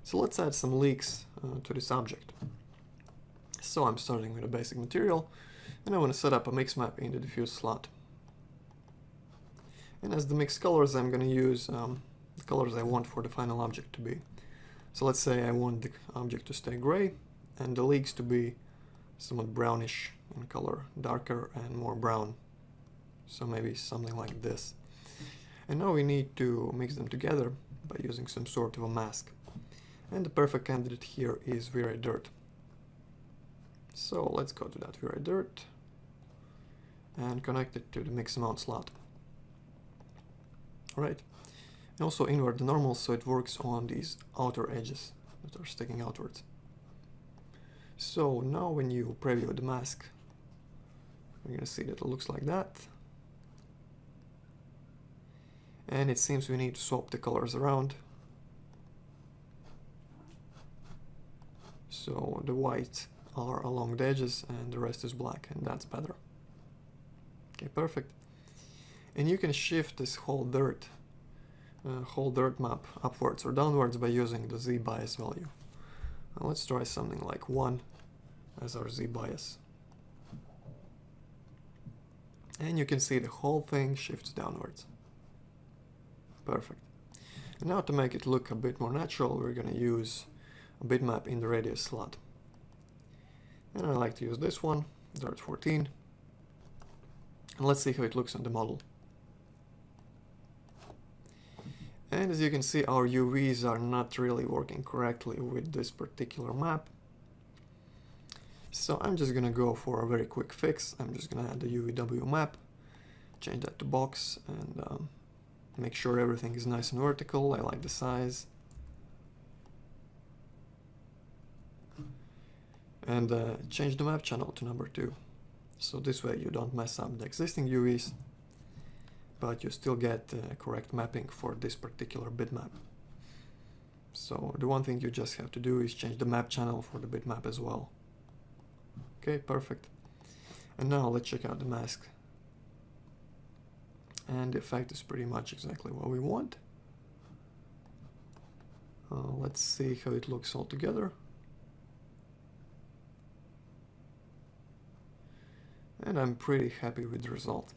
So let's add some leaks to this object. So I'm starting with a basic material, and I want to set up a mix map in the diffuse slot. And as the mix colors, I'm going to use the colors I want for the final object to be. So let's say I want the object to stay gray and the leaks to be somewhat brownish in color, darker and more brown. So maybe something like this. And now we need to mix them together by using some sort of a mask. And the perfect candidate here is Vray Dirt. So let's go to that Vray Dirt and connect it to the mix amount slot. Alright. And also invert the normal so it works on these outer edges that are sticking outwards. So now when you preview the mask, you're going to see that it looks like that. And it seems we need to swap the colors around. So the white are along the edges and the rest is black, and that's better. Okay, perfect. And you can shift this whole dirt map upwards or downwards by using the Z bias value. Now let's try something like 1 as our Z bias. And you can see the whole thing shifts downwards. Perfect. And now to make it look a bit more natural, we're going to use a bitmap in the radius slot. And I like to use this one, Dirt 14. And let's see how it looks on the model. And as you can see, our UVs are not really working correctly with this particular map. So I'm just gonna go for a very quick fix. I'm just gonna add the UVW map, change that to box, and make sure everything is nice and vertical. I like the size. And change the map channel to number 2. So this way you don't mess up the existing UVs, but you still get correct mapping for this particular bitmap. So the one thing you just have to do is change the map channel for the bitmap as well. Okay, perfect. And now let's check out the mask. And the effect is pretty much exactly what we want. Let's see how it looks all together. And I'm pretty happy with the result.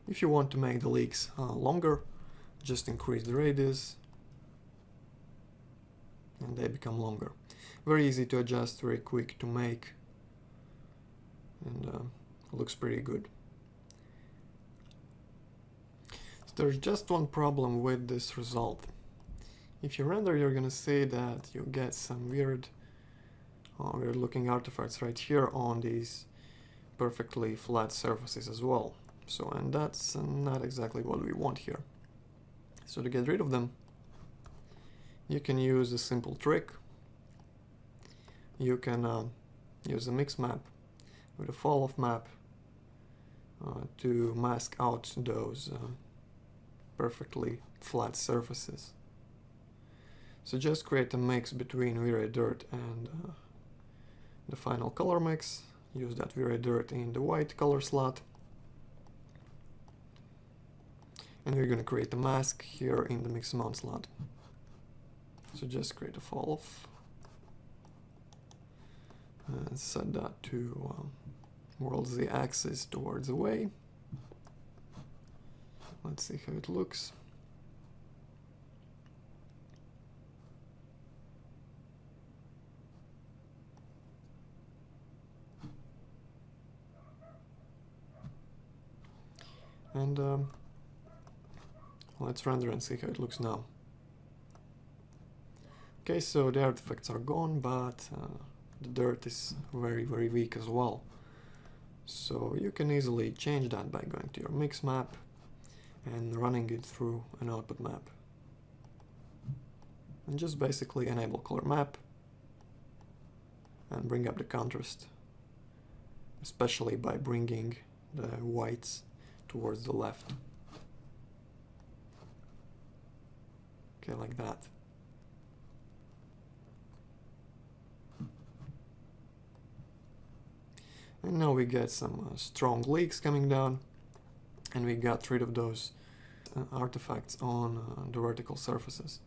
If you want to make the leaks longer, just increase the radius and they become longer. Very easy to adjust, very quick to make, and looks pretty good. So there's just one problem with this result. If you render, you're gonna see that you get some weird looking artifacts right here on these perfectly flat surfaces as well. So, and that's not exactly what we want here. So to get rid of them, you can use a simple trick. You can use a mix map with a fall-off map to mask out those perfectly flat surfaces. So just create a mix between Vray Dirt and the final color mix. Use that Vray Dirt in the white color slot. And we're going to create a mask here in the mix amount slot. So just create a fall-off and set that to roll the axis towards away. Let's see how it looks. And let's render and see how it looks now. Okay, so the artifacts are gone, but the dirt is very weak as well. So you can easily change that by going to your mix map and running it through an output map. And just basically enable color map and bring up the contrast, especially by bringing the whites towards the left. Okay, like that. And now we get some strong leaks coming down, and we got rid of those artifacts on the vertical surfaces.